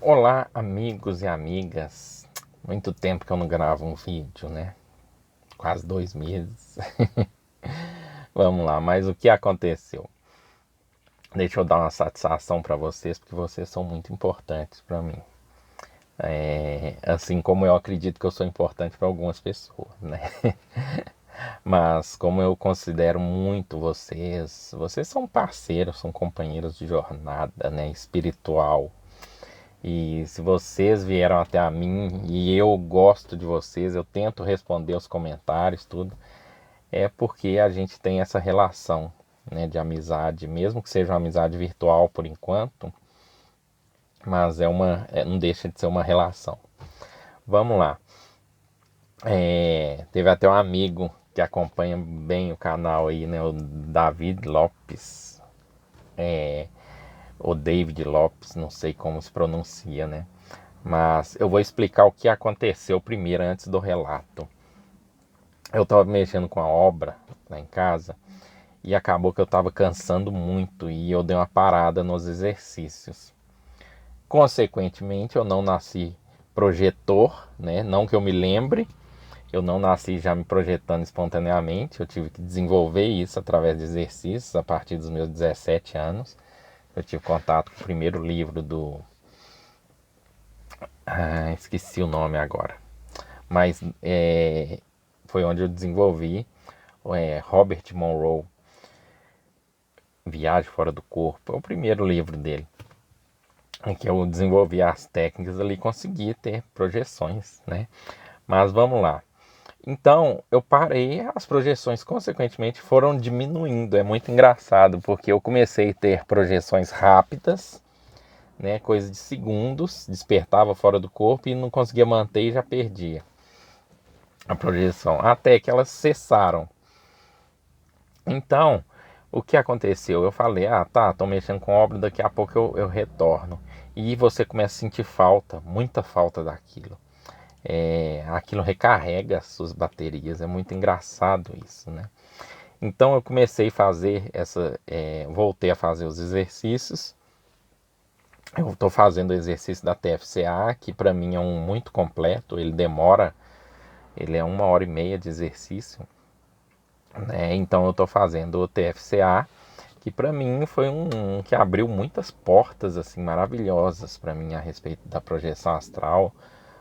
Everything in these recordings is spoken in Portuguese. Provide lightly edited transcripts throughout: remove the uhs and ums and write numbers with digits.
Olá, amigos e amigas. Muito tempo que eu não gravo um vídeo, né? Quase 2 meses. Vamos lá, mas o que aconteceu? Deixa eu dar uma satisfação para vocês, porque vocês são muito importantes para mim. Assim como eu acredito que eu sou importante para algumas pessoas, né? Mas como eu considero muito vocês são parceiros, são companheiros de jornada, né? Espiritual. E se vocês vieram até a mim e eu gosto de vocês, eu tento responder os comentários, tudo, é porque a gente tem essa relação, né, de amizade, mesmo que seja uma amizade virtual por enquanto, mas não deixa de ser uma relação. Vamos lá. Teve até um amigo que acompanha bem o canal aí, né, o David Lopes, ou David Lopes, não sei como se pronuncia, né? Mas eu vou explicar o que aconteceu primeiro antes do relato. Eu estava mexendo com a obra lá em casa e acabou que eu estava cansando muito e eu dei uma parada nos exercícios. Consequentemente, eu não nasci projetor, né? Não que eu me lembre, eu não nasci já me projetando espontaneamente, eu tive que desenvolver isso através de exercícios a partir dos meus 17 anos. Eu tive contato com o primeiro livro do. Esqueci o nome agora. Mas foi onde eu desenvolvi Robert Monroe, Viagem Fora do Corpo. É o primeiro livro dele, em que eu desenvolvi as técnicas ali e consegui ter projeções, né? Mas vamos lá. Então, eu parei, as projeções consequentemente foram diminuindo. É muito engraçado, porque eu comecei a ter projeções rápidas, né, coisa de segundos, despertava fora do corpo e não conseguia manter e já perdia a projeção, até que elas cessaram. Então, o que aconteceu? Eu falei, tá, tô mexendo com obra, daqui a pouco eu retorno. E você começa a sentir falta, muita falta daquilo. Aquilo recarrega as suas baterias, é muito engraçado isso, né? Então eu comecei a fazer voltei a fazer os exercícios. Eu estou fazendo o exercício da TFCA, que para mim é um muito completo, ele é 1 hora e meia de exercício, né? Então eu estou fazendo o TFCA, que para mim foi um que abriu muitas portas assim maravilhosas para mim a respeito da projeção astral,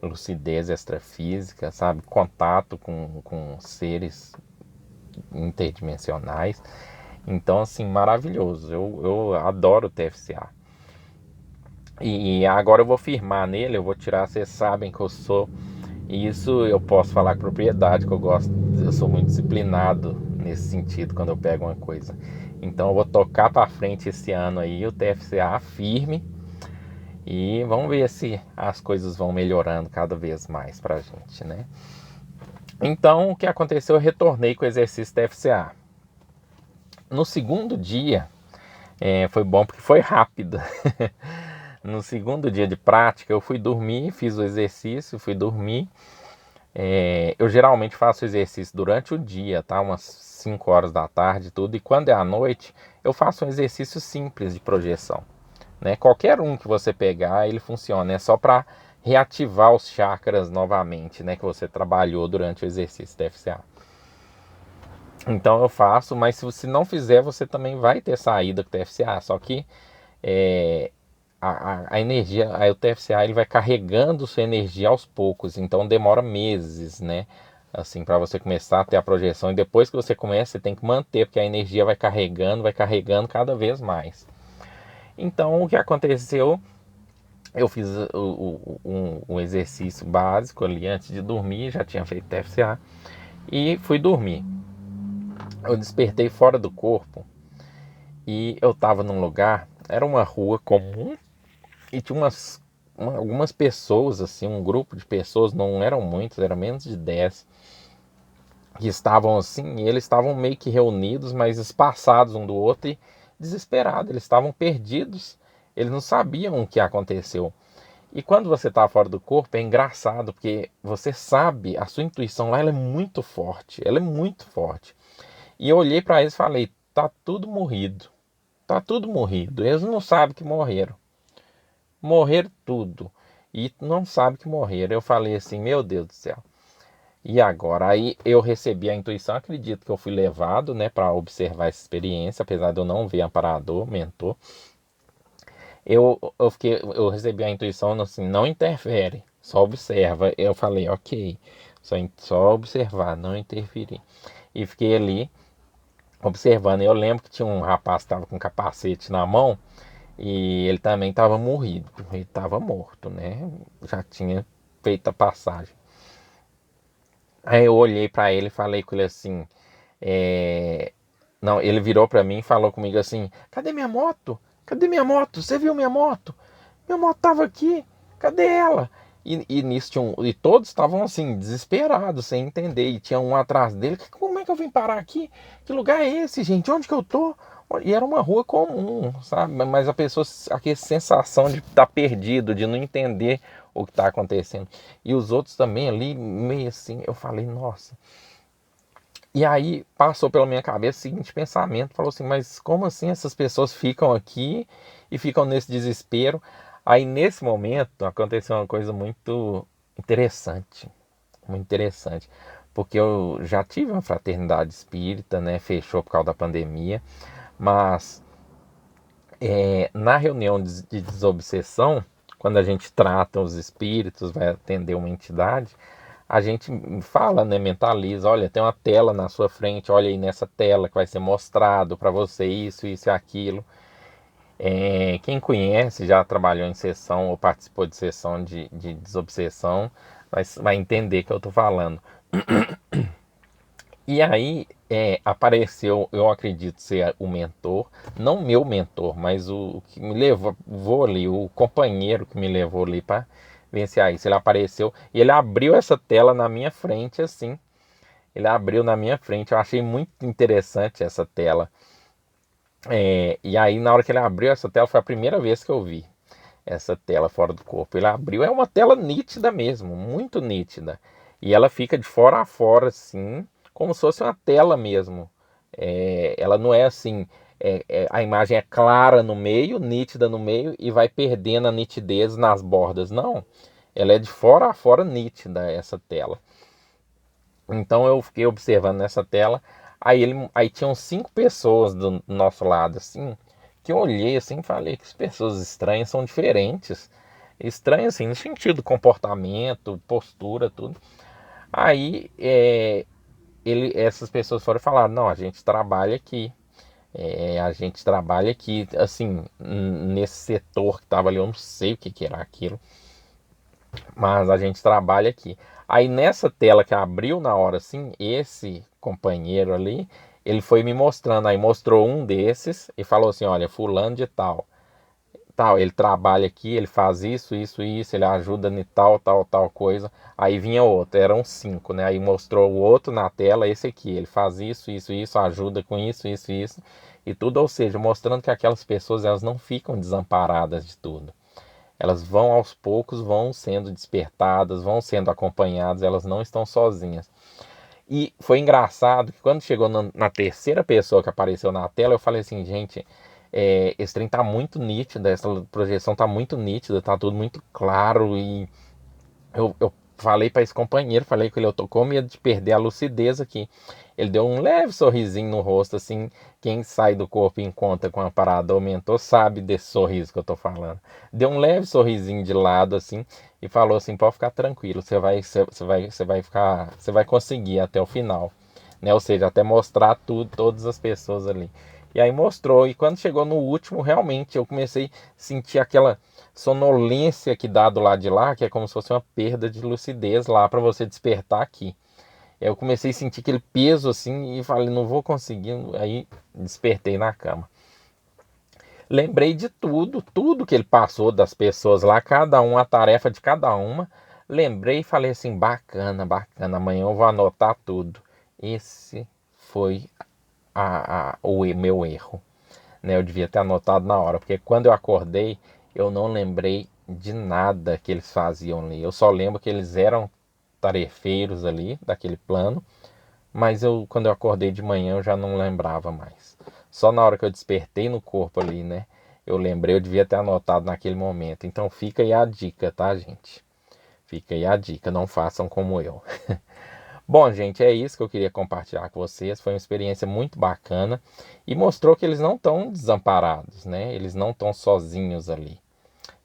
lucidez extrafísica, sabe, contato com seres interdimensionais. Então assim, maravilhoso. Eu adoro o TFCA. E agora eu vou firmar nele, eu vou tirar, vocês sabem que eu sou, e isso eu posso falar com propriedade, que eu sou muito disciplinado nesse sentido quando eu pego uma coisa. Então eu vou tocar para frente esse ano aí o TFCA firme e vamos ver se as coisas vão melhorando cada vez mais pra gente, né? Então o que aconteceu? Eu retornei com o exercício TFCA. No segundo dia, foi bom porque foi rápido. No segundo dia de prática, eu fui dormir, fiz o exercício, fui dormir. Eu geralmente faço exercício durante o dia, tá? Umas 5 horas da tarde e tudo. E quando é à noite, eu faço um exercício simples de projeção, né? Qualquer um que você pegar, ele funciona. É só para reativar os chakras novamente, né? Que você trabalhou durante o exercício da FCA. Então eu faço, mas se você não fizer, você também vai ter saída com o TFCA. Só que é, a energia, aí o TFCA ele vai carregando sua energia aos poucos, então demora meses, né? Assim, para você começar a ter a projeção. E depois que você começa, você tem que manter, porque a energia vai carregando cada vez mais. Então o que aconteceu? Eu fiz um exercício básico ali antes de dormir, já tinha feito TFCA e fui dormir. Eu despertei fora do corpo e eu estava num lugar, era uma rua comum e tinha algumas pessoas, assim, um grupo de pessoas, não eram muitos, eram menos de 10, que estavam assim, e eles estavam meio que reunidos, mas espaçados um do outro e desesperados, eles estavam perdidos, eles não sabiam o que aconteceu. E quando você está fora do corpo é engraçado, porque você sabe, a sua intuição lá ela é muito forte, ela é muito forte. E eu olhei para eles e falei, tá tudo morrido, eles não sabem que morreram. morrer tudo. E não sabe que morreram. Eu falei assim, meu Deus do céu. E agora? Aí eu recebi a intuição, acredito que eu fui levado, né, para observar essa experiência, apesar de eu não ver amparador, mentor. Eu recebi a intuição assim, não interfere, só observa. Eu falei, ok, só observar, não interferir. E fiquei ali observando. Eu lembro que tinha um rapaz que estava com um capacete na mão e ele também estava morrido, ele estava morto, né? Já tinha feito a passagem. Aí eu olhei para ele e falei com ele assim, é... não, ele virou para mim e falou comigo assim: cadê minha moto? Cadê minha moto? Você viu minha moto? Minha moto tava aqui, cadê ela? E nisso tinha e todos estavam assim, desesperados, sem entender. E tinha um atrás dele: como é que eu vim parar aqui? Que lugar é esse, gente? Onde que eu tô? E era uma rua comum, sabe? Mas a pessoa, aquela sensação de estar perdido, de não entender o que está acontecendo. E os outros também ali, meio assim, eu falei, nossa. E aí passou pela minha cabeça o seguinte pensamento, falou assim, mas como assim essas pessoas ficam aqui e ficam nesse desespero? Aí nesse momento aconteceu uma coisa muito interessante, porque eu já tive uma fraternidade espírita, né? Fechou por causa da pandemia, mas na reunião de desobsessão, quando a gente trata os espíritos, vai atender uma entidade, a gente fala, né, mentaliza, olha, tem uma tela na sua frente, olha aí nessa tela que vai ser mostrado para você isso, isso e aquilo. Quem conhece, já trabalhou em sessão ou participou de sessão de desobsessão, vai entender que eu estou falando. E aí apareceu, eu acredito ser o mentor, não meu mentor, mas o que me levou ali, o companheiro que me levou ali para vencer isso. Ele apareceu e ele abriu essa tela na minha frente assim. Ele abriu na minha frente, eu achei muito interessante essa tela. E aí na hora que ele abriu essa tela foi a primeira vez que eu vi essa tela fora do corpo. Ele abriu, é uma tela nítida mesmo, muito nítida. E ela fica de fora a fora, assim, como se fosse uma tela mesmo. Ela não é assim, a imagem é clara no meio, nítida no meio, e vai perdendo a nitidez nas bordas. Não, ela é de fora a fora nítida, essa tela. Então eu fiquei observando nessa tela. Aí tinham 5 pessoas do nosso lado, assim, que eu olhei assim e falei que as pessoas estranhas são diferentes. Estranhas assim, no sentido comportamento, postura, tudo. Aí essas pessoas foram falar, não, a gente trabalha aqui. A gente trabalha aqui, assim, nesse setor que estava ali, eu não sei o que que era aquilo, mas a gente trabalha aqui. Aí nessa tela que abriu na hora assim, esse companheiro ali, ele foi me mostrando, aí mostrou um desses e falou assim, olha, fulano de tal, tal, ele trabalha aqui, ele faz isso, isso, isso, ele ajuda em tal, tal, tal coisa. Aí vinha outro, eram 5, né? Aí mostrou o outro na tela, esse aqui, ele faz isso, isso, isso, ajuda com isso, isso, isso, e tudo, ou seja, mostrando que aquelas pessoas elas não ficam desamparadas de tudo. Elas vão aos poucos, vão sendo despertadas, vão sendo acompanhadas, elas não estão sozinhas. E foi engraçado que quando chegou na terceira pessoa que apareceu na tela, eu falei assim, gente, esse trem tá muito nítido, essa projeção tá muito nítida, tá tudo muito claro. E eu falei para esse companheiro, falei com ele, eu tô com medo de perder a lucidez aqui. Ele deu um leve sorrisinho no rosto, assim. Quem sai do corpo e encontra com a parada aumentou sabe desse sorriso que eu tô falando. Deu um leve sorrisinho de lado, assim, e falou assim: pode ficar tranquilo, você vai conseguir até o final, né? Ou seja, até mostrar tudo, todas as pessoas ali. E aí mostrou, e quando chegou no último, realmente eu comecei a sentir aquela sonolência que dá do lado de lá, que é como se fosse uma perda de lucidez lá para você despertar aqui. Eu comecei a sentir aquele peso assim e falei, não vou conseguir. Aí despertei na cama. Lembrei de tudo, tudo que ele passou das pessoas lá, cada um, a tarefa de cada uma. Lembrei e falei assim, bacana, bacana, amanhã eu vou anotar tudo. Esse foi o meu erro, né? Eu devia ter anotado na hora, porque quando eu acordei, eu não lembrei de nada que eles faziam ali. Eu só lembro que eles eram tarefeiros ali, daquele plano, mas quando eu acordei de manhã, eu já não lembrava mais. Só na hora que eu despertei no corpo ali, né? Eu lembrei, eu devia ter anotado naquele momento. Então fica aí a dica, tá, gente? Fica aí a dica, não façam como eu. Bom, gente, é isso que eu queria compartilhar com vocês. Foi uma experiência muito bacana e mostrou que eles não estão desamparados, né? Eles não estão sozinhos ali.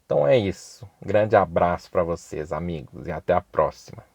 Então é isso. Um grande abraço para vocês, amigos, e até a próxima.